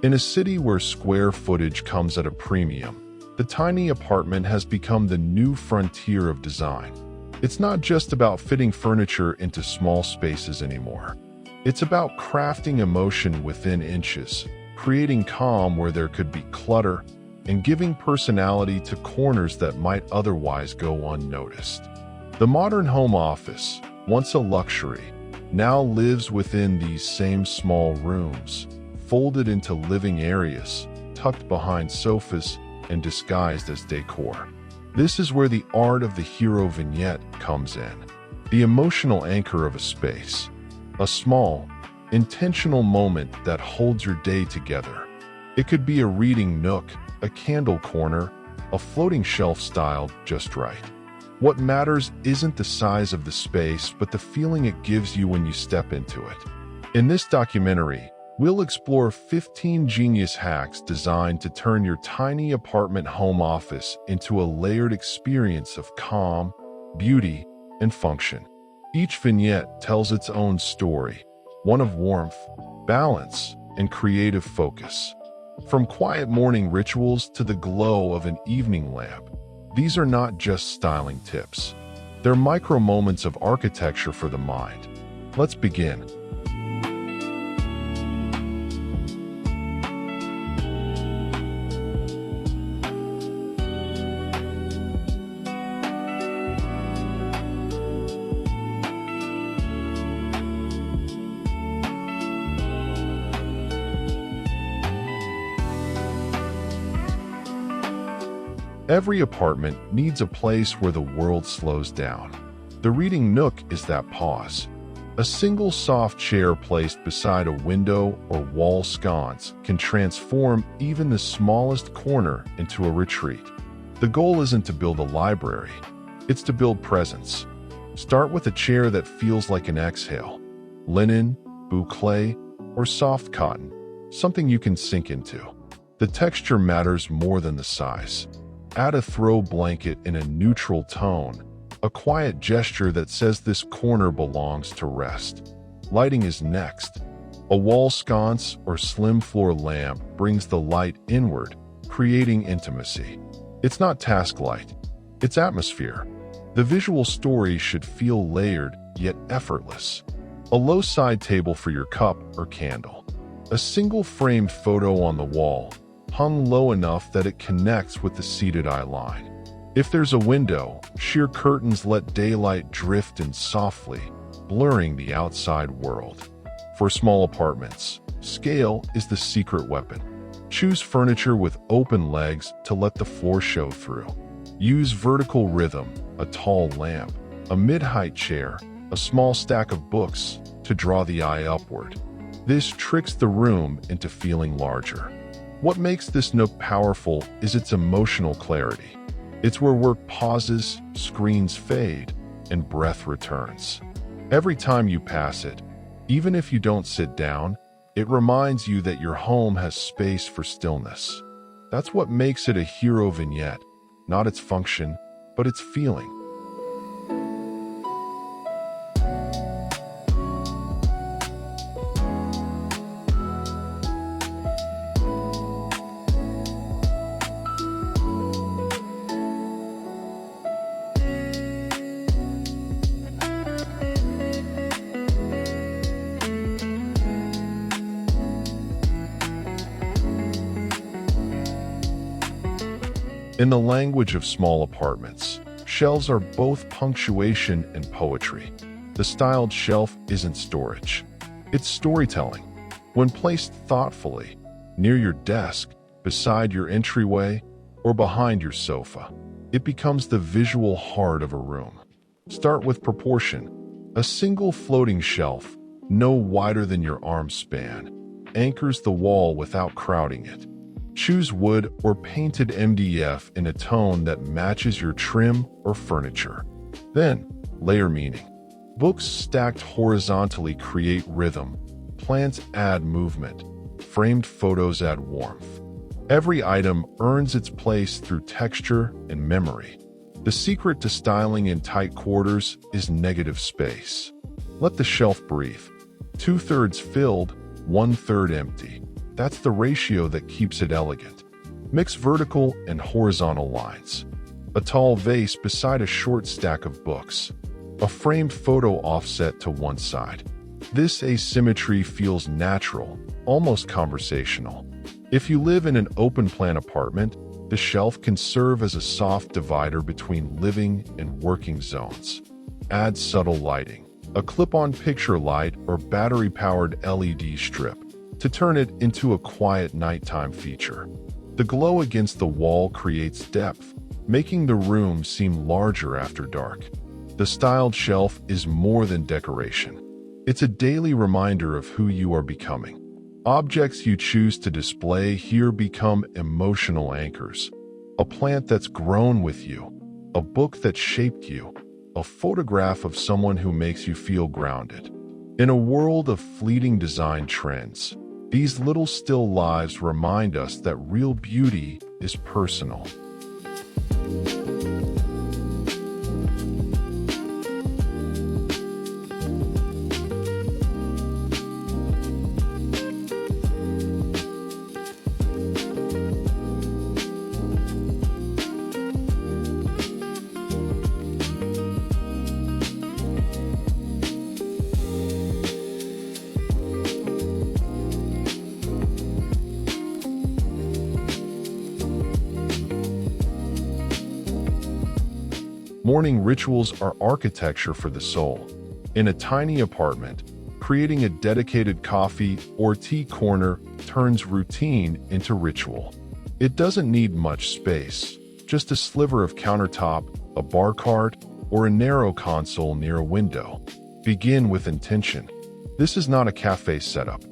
In a city where square footage comes at a premium, the tiny apartment has become the new frontier of design. It's not just about fitting furniture into small spaces anymore. It's about crafting emotion within inches, creating calm where there could be clutter, and giving personality to corners that might otherwise go unnoticed. The modern home office, once a luxury, now lives within these same small rooms, folded into living areas, tucked behind sofas, and disguised as decor. This is where the art of the hero vignette comes in, the emotional anchor of a space. A small, intentional moment that holds your day together. It could be a reading nook, a candle corner, a floating shelf styled just right. What matters isn't the size of the space, but the feeling it gives you when you step into it. In this documentary, we'll explore 15 genius hacks designed to turn your tiny apartment home office into a layered experience of calm, beauty, and function. Each vignette tells its own story, one of warmth, balance, and creative focus. From quiet morning rituals to the glow of an evening lamp, these are not just styling tips. They're micro moments of architecture for the mind. Let's begin. Every apartment needs a place where the world slows down. The reading nook is that pause. A single soft chair placed beside a window or wall sconce can transform even the smallest corner into a retreat. The goal isn't to build a library, it's to build presence. Start with a chair that feels like an exhale. Linen, boucle, or soft cotton, something you can sink into. The texture matters more than the size. Add a throw blanket in a neutral tone, a quiet gesture that says this corner belongs to rest. Lighting is next. A wall sconce or slim floor lamp brings the light inward, creating intimacy. It's not task light, it's atmosphere. The visual story should feel layered yet effortless. A low side table for your cup or candle. A single framed photo on the wall, hung low enough that it connects with the seated eye line. If there's a window, sheer curtains let daylight drift in softly, blurring the outside world. For small apartments, scale is the secret weapon. Choose furniture with open legs to let the floor show through. Use vertical rhythm, a tall lamp, a mid-height chair, a small stack of books to draw the eye upward. This tricks the room into feeling larger. What makes this nook powerful is its emotional clarity. It's where work pauses, screens fade, and breath returns. Every time you pass it, even if you don't sit down, it reminds you that your home has space for stillness. That's what makes it a hero vignette, not its function, but its feeling. In the language of small apartments, shelves are both punctuation and poetry. The styled shelf isn't storage. It's storytelling. When placed thoughtfully, near your desk, beside your entryway, or behind your sofa, it becomes the visual heart of a room. Start with proportion. A single floating shelf, no wider than your arm span, anchors the wall without crowding it. Choose wood or painted MDF in a tone that matches your trim or furniture. Then, layer meaning. Books stacked horizontally create rhythm. Plants add movement. Framed photos add warmth. Every item earns its place through texture and memory. The secret to styling in tight quarters is negative space. Let the shelf breathe. 2/3 filled, 1/3 empty. That's the ratio that keeps it elegant. Mix vertical and horizontal lines. A tall vase beside a short stack of books. A framed photo offset to one side. This asymmetry feels natural, almost conversational. If you live in an open-plan apartment, the shelf can serve as a soft divider between living and working zones. Add subtle lighting. A clip-on picture light or battery-powered LED strip to turn it into a quiet nighttime feature. The glow against the wall creates depth, making the room seem larger after dark. The styled shelf is more than decoration. It's a daily reminder of who you are becoming. Objects you choose to display here become emotional anchors. A plant that's grown with you, a book that shaped you, a photograph of someone who makes you feel grounded. In a world of fleeting design trends, these little still lives remind us that real beauty is personal. Morning rituals are architecture for the soul. In a tiny apartment, creating a dedicated coffee or tea corner turns routine into ritual. It doesn't need much space, just a sliver of countertop, a bar cart, or a narrow console near a window. Begin with intention. This is not a cafe setup.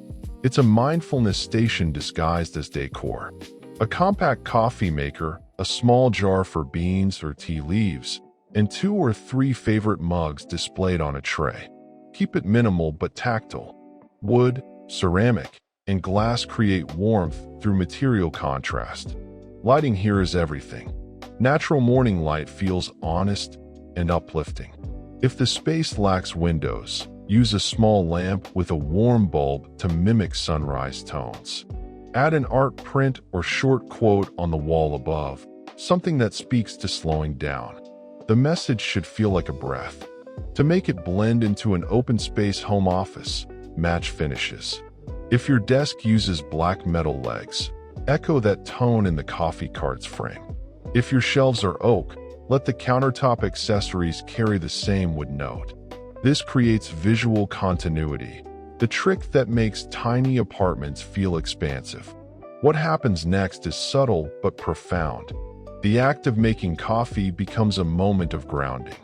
It's a mindfulness station disguised as decor. A compact coffee maker, a small jar for beans or tea leaves, and 2 or 3 favorite mugs displayed on a tray. Keep it minimal but tactile. Wood, ceramic, and glass create warmth through material contrast. Lighting here is everything. Natural morning light feels honest and uplifting. If the space lacks windows, use a small lamp with a warm bulb to mimic sunrise tones. Add an art print or short quote on the wall above, something that speaks to slowing down. The message should feel like a breath. To make it blend into an open space home office, match finishes. If your desk uses black metal legs, echo that tone in the coffee cart's frame. If your shelves are oak, let the countertop accessories carry the same wood note. This creates visual continuity, the trick that makes tiny apartments feel expansive. What happens next is subtle but profound. The act of making coffee becomes a moment of grounding.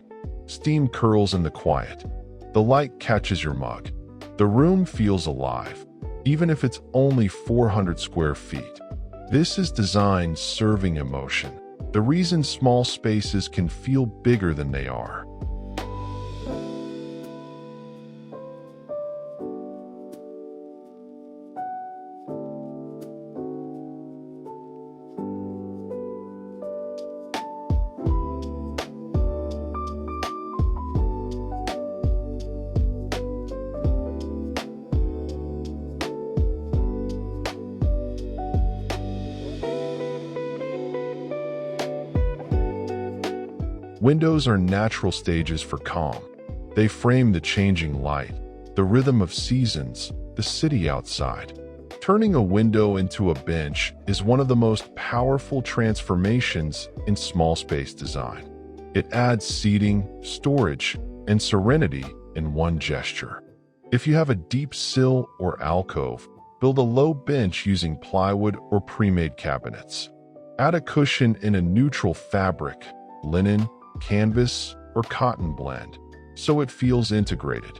Steam curls in the quiet. The light catches your mug. The room feels alive, even if it's only 400 square feet. This is design serving emotion. The reason small spaces can feel bigger than they are. Windows are natural stages for calm. They frame the changing light, the rhythm of seasons, the city outside. Turning a window into a bench is one of the most powerful transformations in small space design. It adds seating, storage, and serenity in one gesture. If you have a deep sill or alcove, build a low bench using plywood or pre-made cabinets. Add a cushion in a neutral fabric, linen, canvas, or cotton blend, so it feels integrated.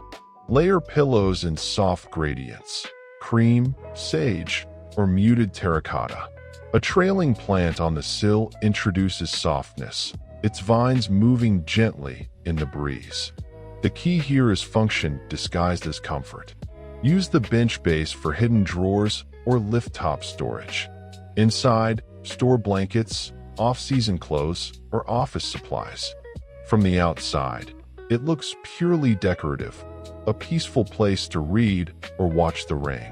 Layer pillows in soft gradients, cream, sage, or muted terracotta. A trailing plant on the sill introduces softness, its vines moving gently in the breeze. The key here is function disguised as comfort. Use the bench base for hidden drawers or lift-top storage. Inside, store blankets, off-season clothes, or office supplies. From the outside, it looks purely decorative, a peaceful place to read or watch the rain.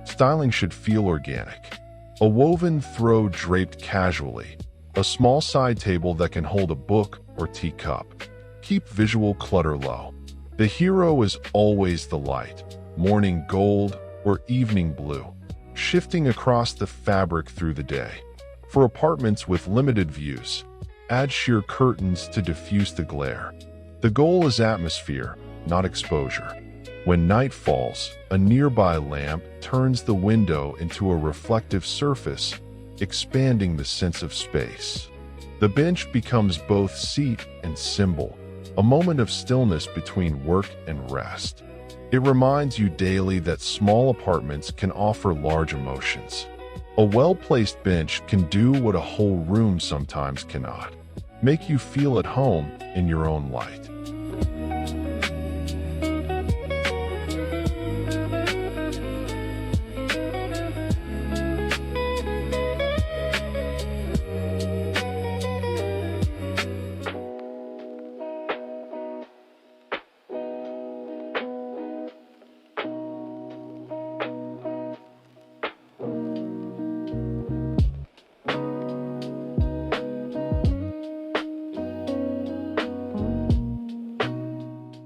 Styling should feel organic. A woven throw draped casually. A small side table that can hold a book or teacup. Keep visual clutter low. The hero is always the light, morning gold or evening blue, shifting across the fabric through the day. For apartments with limited views, add sheer curtains to diffuse the glare. The goal is atmosphere, not exposure. When night falls, a nearby lamp turns the window into a reflective surface, expanding the sense of space. The bench becomes both seat and symbol, a moment of stillness between work and rest. It reminds you daily that small apartments can offer large emotions. A well-placed bench can do what a whole room sometimes cannot. Make you feel at home in your own light.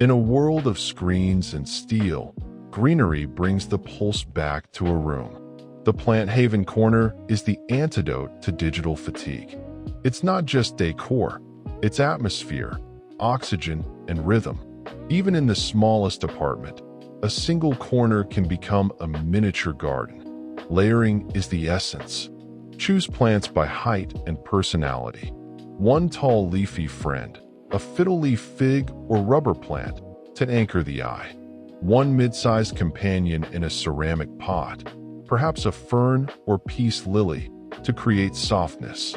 In a world of screens and steel, greenery brings the pulse back to a room. The Plant Haven corner is the antidote to digital fatigue. It's not just decor, it's atmosphere, oxygen, and rhythm. Even in the smallest apartment, a single corner can become a miniature garden. Layering is the essence. Choose plants by height and personality. One tall leafy friend, a fiddle-leaf fig or rubber plant to anchor the eye. One mid-sized companion in a ceramic pot, perhaps a fern or peace lily to create softness.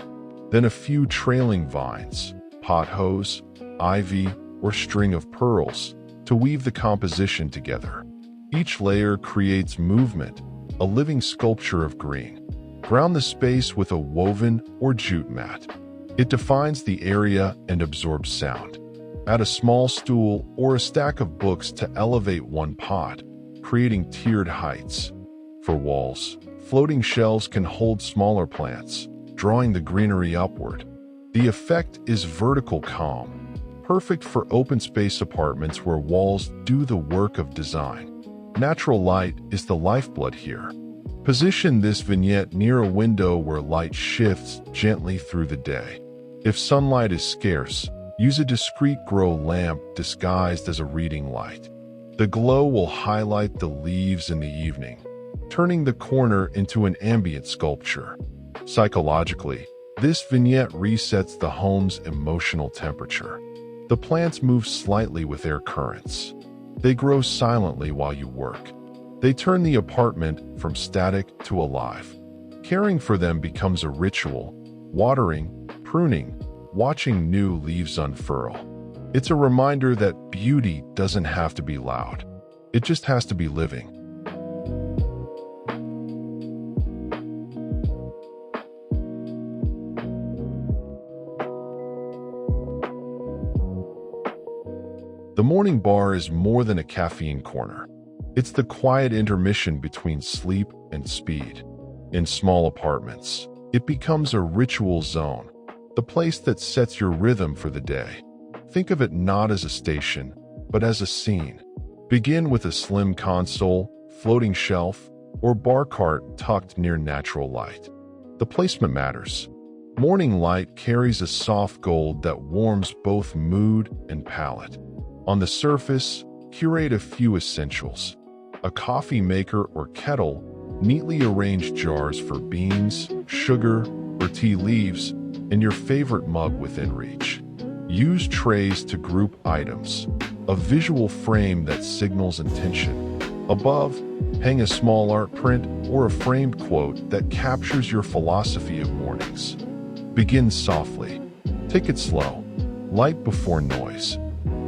Then a few trailing vines, pothose, ivy, or string of pearls to weave the composition together. Each layer creates movement, a living sculpture of green. Ground the space with a woven or jute mat. It defines the area and absorbs sound. Add a small stool or a stack of books to elevate one pot, creating tiered heights. For walls, floating shelves can hold smaller plants, drawing the greenery upward. The effect is vertical calm, perfect for open space apartments where walls do the work of design. Natural light is the lifeblood here. Position this vignette near a window where light shifts gently through the day. If sunlight is scarce, use a discreet grow lamp disguised as a reading light. The glow will highlight the leaves in the evening, turning the corner into an ambient sculpture. Psychologically, this vignette resets the home's emotional temperature. The plants move slightly with air currents. They grow silently while you work. They turn the apartment from static to alive. Caring for them becomes a ritual, watering, pruning, watching new leaves unfurl. It's a reminder that beauty doesn't have to be loud. It just has to be living. The morning bar is more than a caffeine corner. It's the quiet intermission between sleep and speed. In small apartments, it becomes a ritual zone, the place that sets your rhythm for the day. Think of it not as a station, but as a scene. Begin with a slim console, floating shelf, or bar cart tucked near natural light. The placement matters. Morning light carries a soft gold that warms both mood and palate. On the surface, curate a few essentials. A coffee maker or kettle, neatly arranged jars for beans, sugar, or tea leaves, and your favorite mug within reach. Use trays to group items, a visual frame that signals intention. Above, hang a small art print or a framed quote that captures your philosophy of mornings. Begin softly. Take it slow. Light before noise.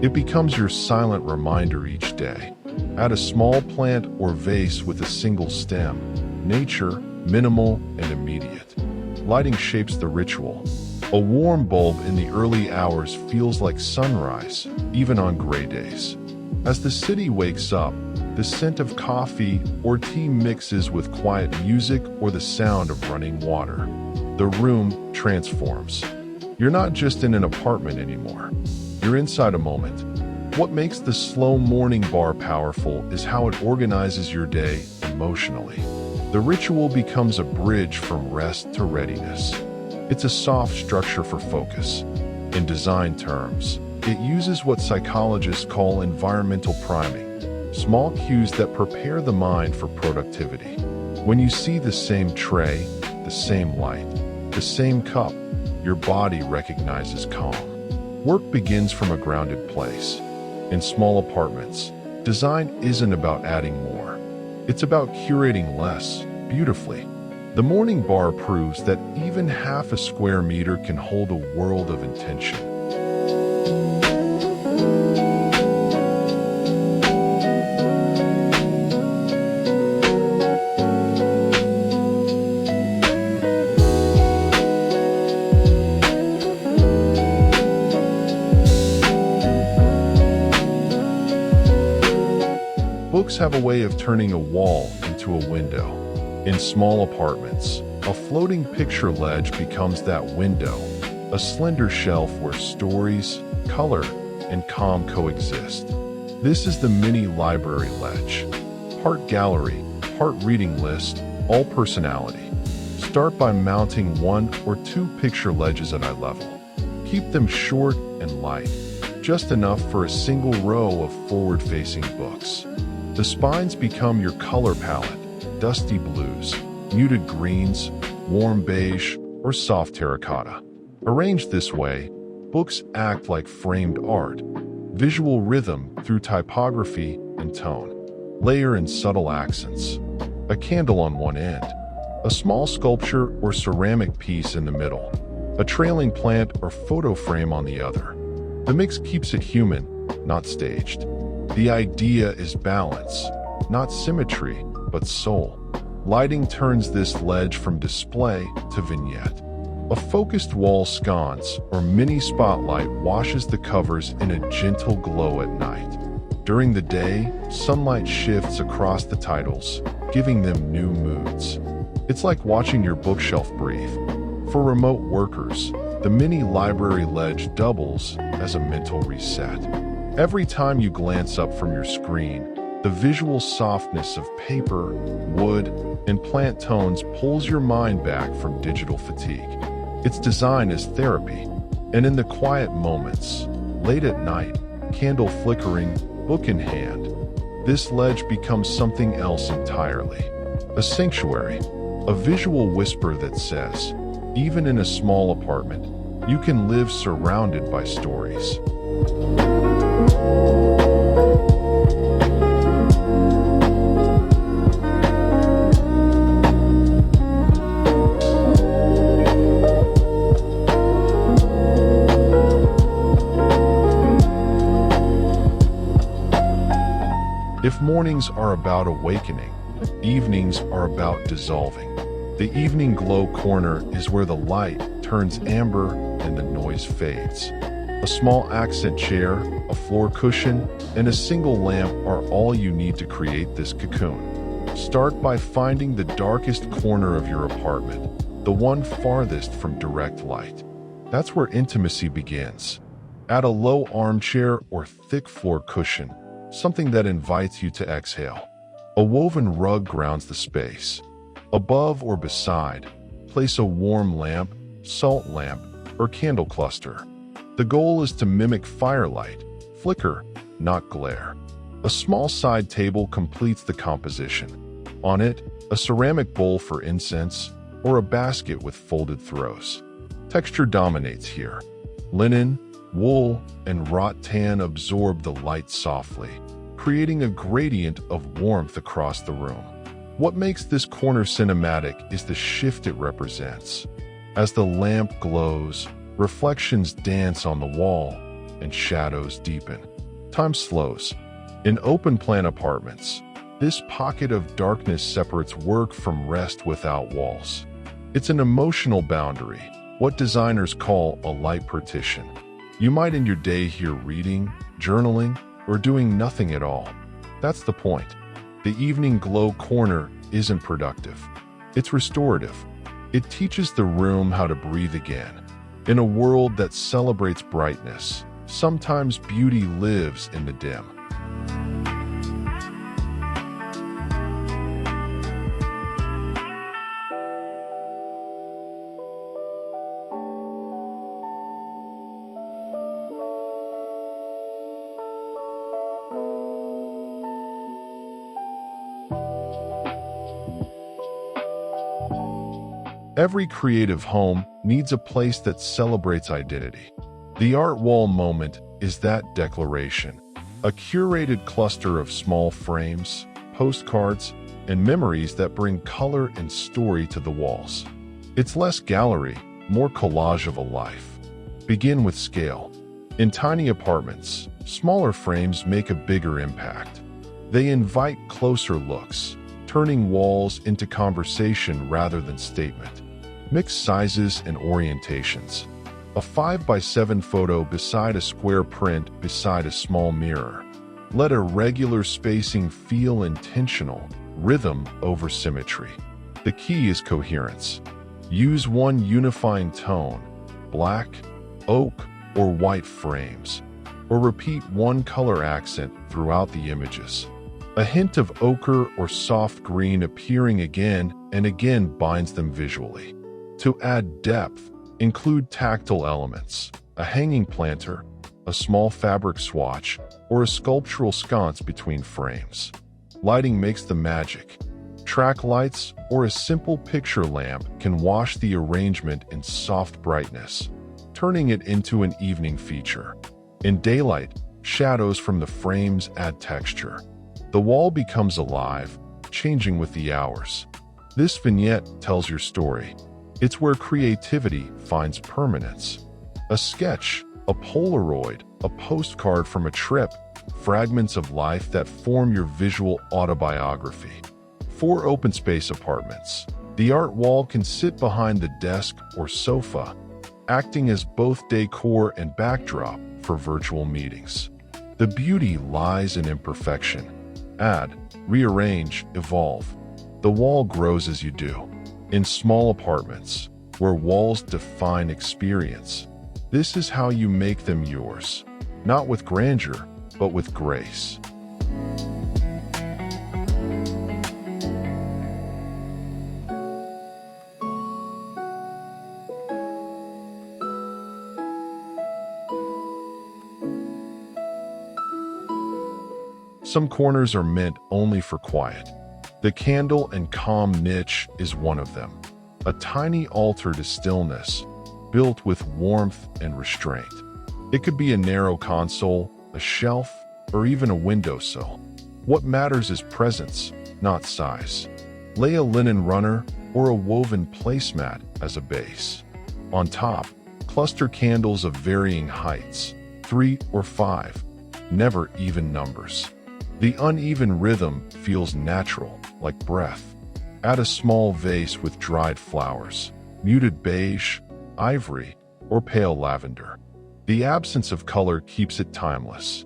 It becomes your silent reminder each day. Add a small plant or vase with a single stem. Nature, minimal and immediate. Lighting shapes the ritual. A warm bulb in the early hours feels like sunrise, even on gray days. As the city wakes up, The scent of coffee or tea mixes with quiet music or the sound of running water. The room transforms. You're not just in an apartment anymore. You're inside a moment. What makes the slow morning bar powerful is how it organizes your day emotionally. The ritual becomes a bridge from rest to readiness. It's a soft structure for focus. In design terms, it uses what psychologists call environmental priming, small cues that prepare the mind for productivity. When you see the same tray, the same light, the same cup, your body recognizes calm. Work begins from a grounded place. In small apartments, design isn't about adding more. It's about curating less, beautifully. The morning bar proves that even half a square meter can hold a world of intention. Books have a way of turning a wall into a window. In small apartments, a floating picture ledge becomes that window, a slender shelf where stories, color, and calm coexist. This is the mini library ledge. Part gallery, part reading list, all personality. Start by mounting 1 or 2 picture ledges at eye level. Keep them short and light, just enough for a single row of forward-facing books. The spines become your color palette, dusty blues, muted greens, warm beige, or soft terracotta. Arranged this way, books act like framed art, visual rhythm through typography and tone, layer and subtle accents. A candle on one end, a small sculpture or ceramic piece in the middle, a trailing plant or photo frame on the other. The mix keeps it human, not staged. The idea is balance, not symmetry, but soul. Lighting turns this ledge from display to vignette. A focused wall sconce or mini spotlight washes the covers in a gentle glow at night. During the day, sunlight shifts across the titles, giving them new moods. It's like watching your bookshelf breathe. For remote workers, the mini library ledge doubles as a mental reset. Every time you glance up from your screen, the visual softness of paper, wood, and plant tones pulls your mind back from digital fatigue. Its design is therapy, and in the quiet moments, late at night, candle flickering, book in hand, this ledge becomes something else entirely. A sanctuary, a visual whisper that says, even in a small apartment, you can live surrounded by stories. If mornings are about awakening, evenings are about dissolving. The evening glow corner is where the light turns amber and the noise fades. A small accent chair, a floor cushion, and a single lamp are all you need to create this cocoon. Start by finding the darkest corner of your apartment, the one farthest from direct light. That's where intimacy begins. Add a low armchair or thick floor cushion, something that invites you to exhale. A woven rug grounds the space. Above or beside, place a warm lamp, salt lamp, or candle cluster. The goal is to mimic firelight, flicker, not glare. A small side table completes the composition. On it, a ceramic bowl for incense, or a basket with folded throws. Texture dominates here. Linen, wool, and wrought tan absorb the light softly, creating a gradient of warmth across the room. What makes this corner cinematic is the shift it represents. As the lamp glows, reflections dance on the wall, and shadows deepen. Time slows. In open-plan apartments, this pocket of darkness separates work from rest without walls. It's an emotional boundary, what designers call a light partition. You might end your day here reading, journaling, or doing nothing at all. That's the point. The evening glow corner isn't productive. It's restorative. It teaches the room how to breathe again. In a world that celebrates brightness, sometimes beauty lives in the dim. Every creative home needs a place that celebrates identity. The art wall moment is that declaration. A curated cluster of small frames, postcards, and memories that bring color and story to the walls. It's less gallery, more collage of a life. Begin with scale. In tiny apartments, smaller frames make a bigger impact. They invite closer looks, turning walls into conversation rather than statement. Mix sizes and orientations. A 5x7 photo beside a square print beside a small mirror. Let a regular spacing feel intentional, rhythm over symmetry. The key is coherence. Use one unifying tone, black, oak, or white frames, or repeat one color accent throughout the images. A hint of ochre or soft green appearing again and again binds them visually. To add depth, include tactile elements, a hanging planter, a small fabric swatch, or a sculptural sconce between frames. Lighting makes the magic. Track lights or a simple picture lamp can wash the arrangement in soft brightness, turning it into an evening feature. In daylight, shadows from the frames add texture. The wall becomes alive, changing with the hours. This vignette tells your story. It's where creativity finds permanence. A sketch, a Polaroid, a postcard from a trip, fragments of life that form your visual autobiography. For open space apartments, the art wall can sit behind the desk or sofa, acting as both decor and backdrop for virtual meetings. The beauty lies in imperfection. Add, rearrange, evolve. The wall grows as you do. In small apartments, where walls define experience, this is how you make them yours, not with grandeur, but with grace. Some corners are meant only for quiet. The candle and calm niche is one of them. A tiny altar to stillness, built with warmth and restraint. It could be a narrow console, a shelf, or even a windowsill. What matters is presence, not size. Lay a linen runner or a woven placemat as a base. On top, cluster candles of varying heights, 3 or 5, never even numbers. The uneven rhythm feels natural, like breath. Add a small vase with dried flowers, muted beige, ivory, or pale lavender. The absence of color keeps it timeless.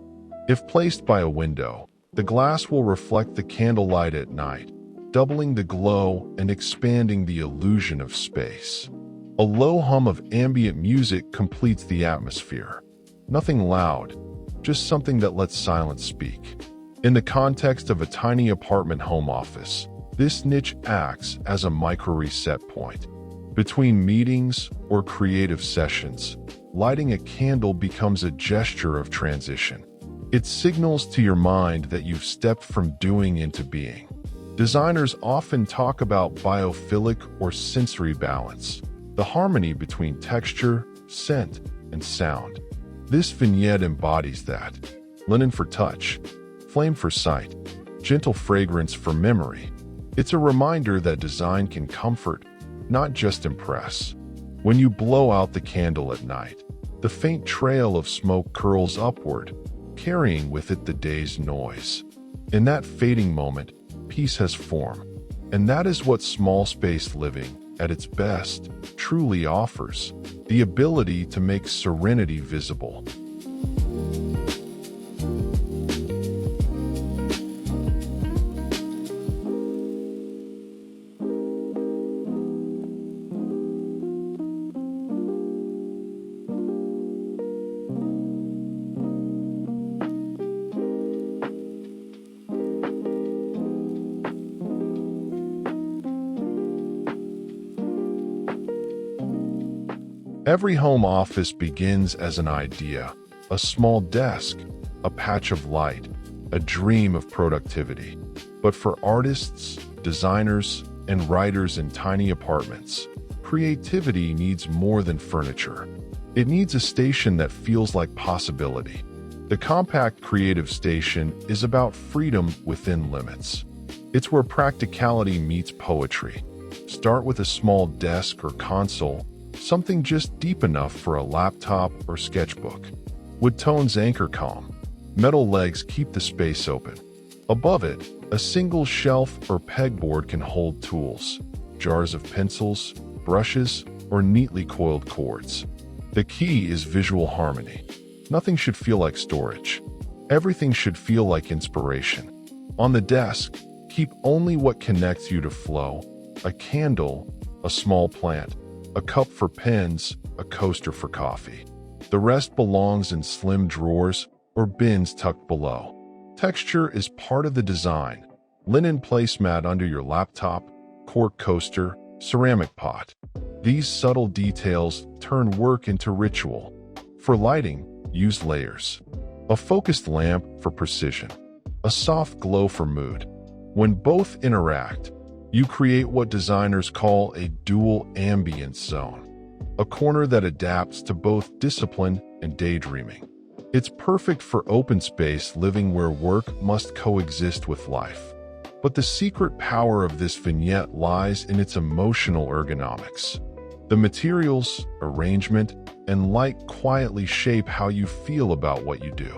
If placed by a window, the glass will reflect the candlelight at night, doubling the glow and expanding the illusion of space. A low hum of ambient music completes the atmosphere. Nothing loud, just something that lets silence speak. In the context of a tiny apartment home office, this niche acts as a micro-reset point. Between meetings or creative sessions, lighting a candle becomes a gesture of transition. It signals to your mind that you've stepped from doing into being. Designers often talk about biophilic or sensory balance, the harmony between texture, scent, and sound. This vignette embodies that. Linen for touch, flame for sight, gentle fragrance for memory. It's a reminder that design can comfort, not just impress. When you blow out the candle at night, the faint trail of smoke curls upward, carrying with it the day's noise. In that fading moment, peace has form. And that is what small space living, at its best, truly offers: the ability to make serenity visible. Every home office begins as an idea, a small desk, a patch of light, a dream of productivity. But for artists, designers, and writers in tiny apartments, creativity needs more than furniture. It needs a station that feels like possibility. The Compact Creative Station is about freedom within limits. It's where practicality meets poetry. Start with a small desk or console, something just deep enough for a laptop or sketchbook. Wood tones anchor calm. Metal legs keep the space open. Above it, a single shelf or pegboard can hold tools, jars of pencils, brushes, or neatly coiled cords. The key is visual harmony. Nothing should feel like storage. Everything should feel like inspiration. On the desk, keep only what connects you to flow: a candle, a small plant, a cup for pens, a coaster for coffee. The rest belongs in slim drawers or bins tucked below. Texture is part of the design. Linen placemat under your laptop, cork coaster, ceramic pot. These subtle details turn work into ritual. For lighting, use layers. A focused lamp for precision. A soft glow for mood. When both interact, you create what designers call a dual ambience zone. A corner that adapts to both discipline and daydreaming. It's perfect for open space living where work must coexist with life. But the secret power of this vignette lies in its emotional ergonomics. The materials, arrangement, and light quietly shape how you feel about what you do.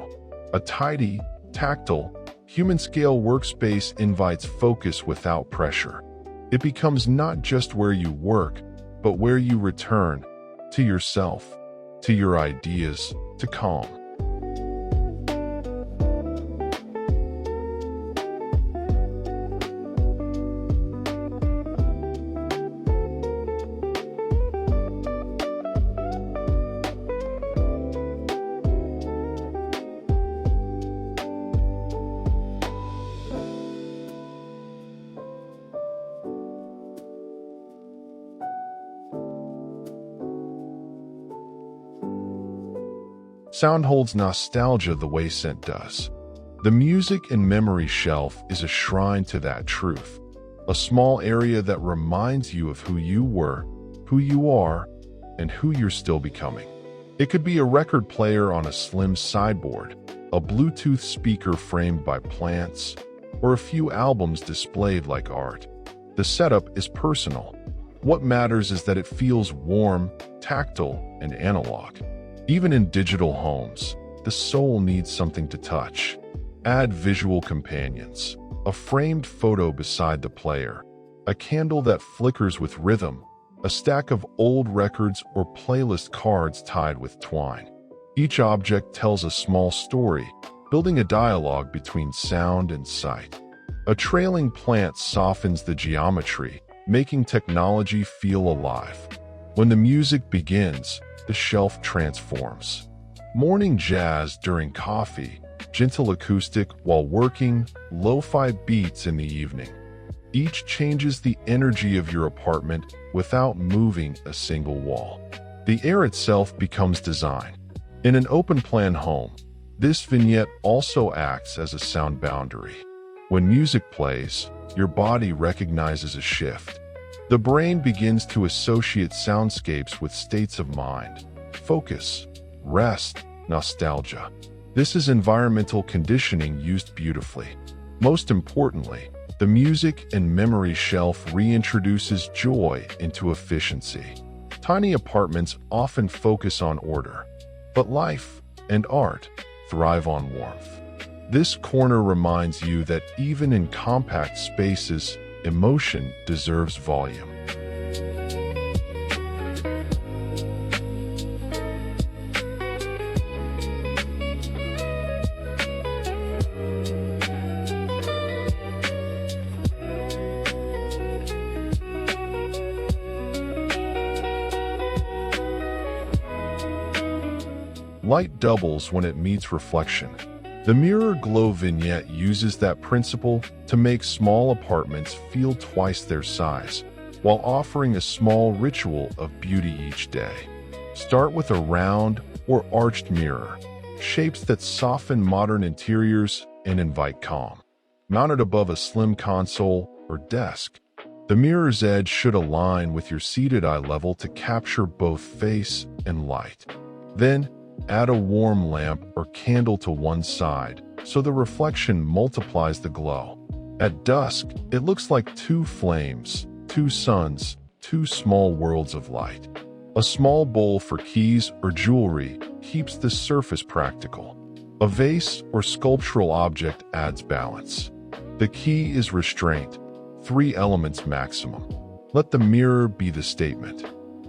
A tidy, tactile, human-scale workspace invites focus without pressure. It becomes not just where you work, but where you return, to yourself, to your ideas, to calm. Sound holds nostalgia the way scent does. The music and memory shelf is a shrine to that truth, a small area that reminds you of who you were, who you are, and who you're still becoming. It could be a record player on a slim sideboard, a Bluetooth speaker framed by plants, or a few albums displayed like art. The setup is personal. What matters is that it feels warm, tactile, and analog. Even in digital homes, the soul needs something to touch. Add visual companions, a framed photo beside the player, a candle that flickers with rhythm, a stack of old records or playlist cards tied with twine. Each object tells a small story, building a dialogue between sound and sight. A trailing plant softens the geometry, making technology feel alive. When the music begins, the shelf transforms. Morning jazz during coffee, gentle acoustic while working, lo-fi beats in the evening. Each changes the energy of your apartment without moving a single wall. The air itself becomes design. In an open-plan home, this vignette also acts as a sound boundary. When music plays, your body recognizes a shift. The brain begins to associate soundscapes with states of mind, focus, rest, nostalgia. This is environmental conditioning used beautifully. Most importantly, the music and memory shelf reintroduces joy into efficiency. Tiny apartments often focus on order, but life and art thrive on warmth. This corner reminds you that even in compact spaces, emotion deserves volume. Light doubles when it meets reflection. The Mirror Glow vignette uses that principle to make small apartments feel twice their size, while offering a small ritual of beauty each day. Start with a round or arched mirror, shapes that soften modern interiors and invite calm. Mounted above a slim console or desk, the mirror's edge should align with your seated eye level to capture both face and light. Then, add a warm lamp or candle to one side so the reflection multiplies the glow. At dusk, it looks like two flames, two suns, two small worlds of light. A small bowl for keys or jewelry keeps the surface practical. A vase or sculptural object adds balance. The key is restraint, 3 elements maximum. Let the mirror be the statement.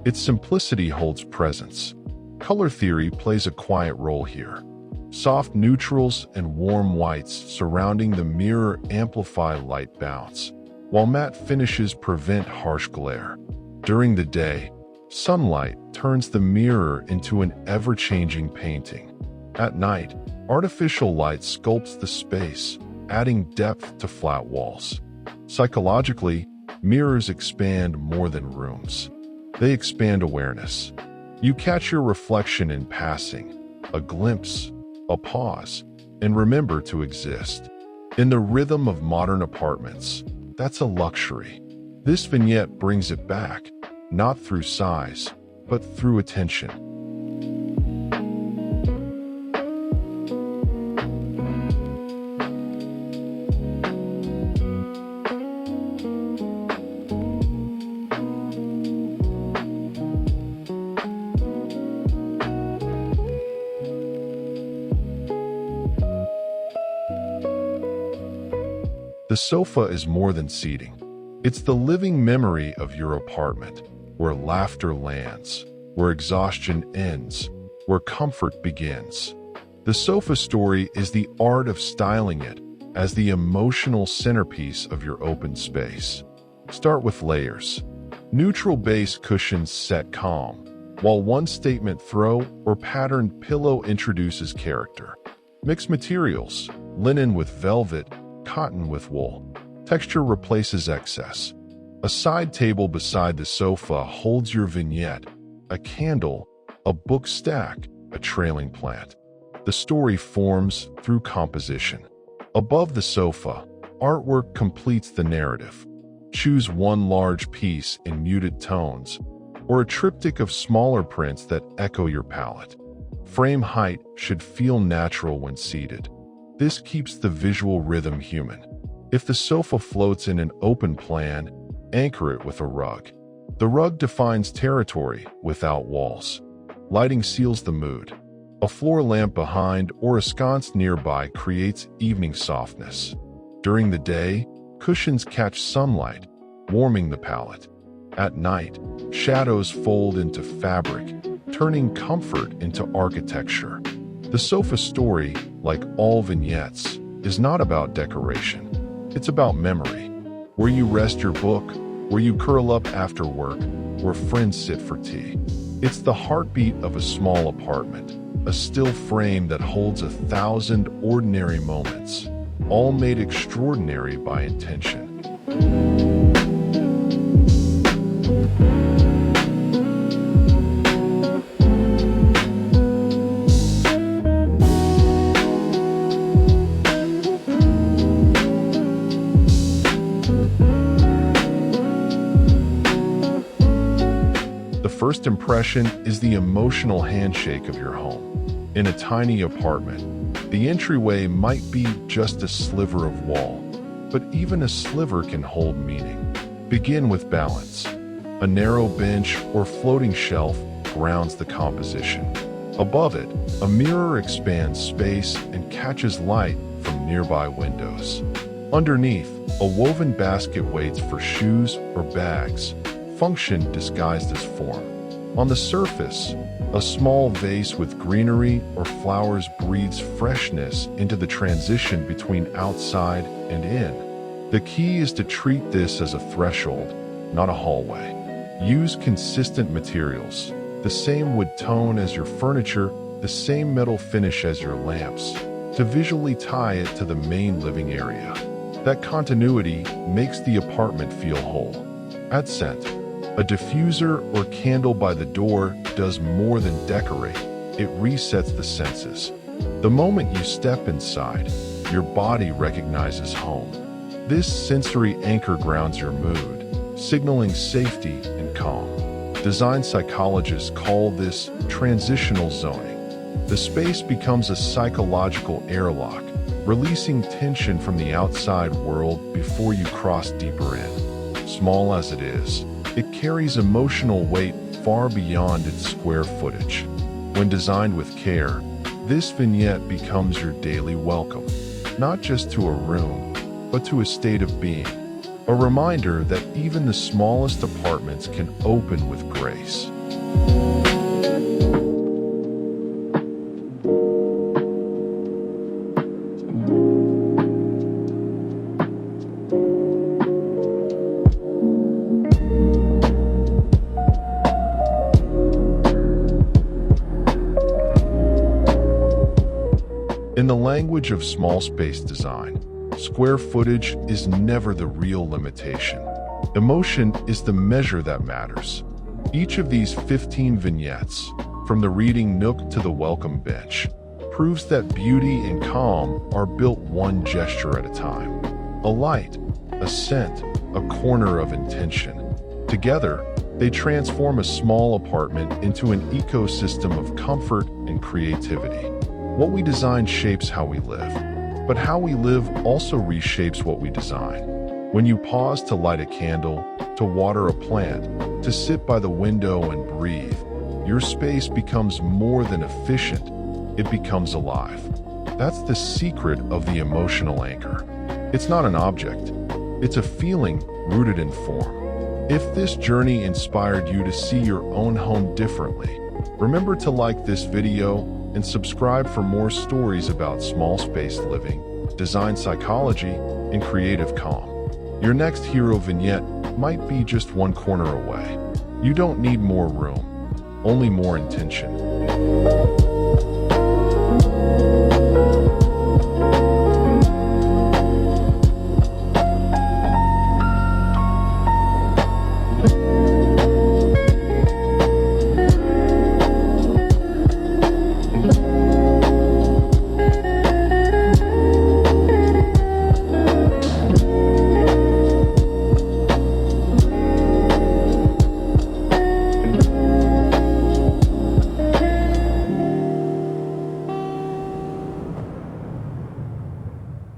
Its simplicity holds presence. Color theory plays a quiet role here. Soft neutrals and warm whites surrounding the mirror amplify light bounce, while matte finishes prevent harsh glare. During the day, sunlight turns the mirror into an ever-changing painting. At night, artificial light sculpts the space, adding depth to flat walls. Psychologically, mirrors expand more than rooms. They expand awareness. You catch your reflection in passing, a glimpse, a pause, and remember to exist. In the rhythm of modern apartments, that's a luxury. This vignette brings it back, not through size, but through attention. The sofa is more than seating. It's the living memory of your apartment, where laughter lands, where exhaustion ends, where comfort begins. The sofa story is the art of styling it as the emotional centerpiece of your open space. Start with layers. Neutral base cushions set calm, while one statement throw or patterned pillow introduces character. Mix materials, linen with velvet, cotton with wool. Texture replaces excess. A side table beside the sofa holds your vignette, a candle, a book stack, a trailing plant. The story forms through composition. Above the sofa, artwork completes the narrative. Choose one large piece in muted tones, or a triptych of smaller prints that echo your palette. Frame height should feel natural when seated. This keeps the visual rhythm human. If the sofa floats in an open plan, anchor it with a rug. The rug defines territory without walls. Lighting seals the mood. A floor lamp behind or a sconce nearby creates evening softness. During the day, cushions catch sunlight, warming the palate. At night, shadows fold into fabric, turning comfort into architecture. The sofa story, like all vignettes, is not about decoration. It's about memory. Where you rest your book, where you curl up after work, where friends sit for tea. It's the heartbeat of a small apartment, a still frame that holds 1,000 ordinary moments, all made extraordinary by intention. First impression is the emotional handshake of your home. In a tiny apartment, the entryway might be just a sliver of wall, but even a sliver can hold meaning. Begin with balance. A narrow bench or floating shelf grounds the composition. Above it, a mirror expands space and catches light from nearby windows. Underneath, a woven basket waits for shoes or bags, function disguised as form. On the surface, a small vase with greenery or flowers breathes freshness into the transition between outside and in. The key is to treat this as a threshold, not a hallway. Use consistent materials, the same wood tone as your furniture, the same metal finish as your lamps, to visually tie it to the main living area. That continuity makes the apartment feel whole. Add scent. A diffuser or candle by the door does more than decorate. It resets the senses. The moment you step inside, your body recognizes home. This sensory anchor grounds your mood, signaling safety and calm. Design psychologists call this transitional zoning. The space becomes a psychological airlock, releasing tension from the outside world before you cross deeper in. Small as it is, it carries emotional weight far beyond its square footage. When designed with care, this vignette becomes your daily welcome, not just to a room, but to a state of being. A reminder that even the smallest apartments can open with grace. In the language of small space design, square footage is never the real limitation. Emotion is the measure that matters. Each of these 15 vignettes, from the reading nook to the welcome bench, proves that beauty and calm are built one gesture at a time. A light, a scent, a corner of intention. Together, they transform a small apartment into an ecosystem of comfort and creativity. What we design shapes how we live, but how we live also reshapes what we design. When you pause to light a candle, to water a plant, to sit by the window and breathe, your space becomes more than efficient, it becomes alive. That's the secret of the emotional anchor. It's not an object, it's a feeling rooted in form. If this journey inspired you to see your own home differently, remember to like this video and subscribe for more stories about small space living, design psychology, and creative calm. Your next hero vignette might be just one corner away. You don't need more room, only more intention.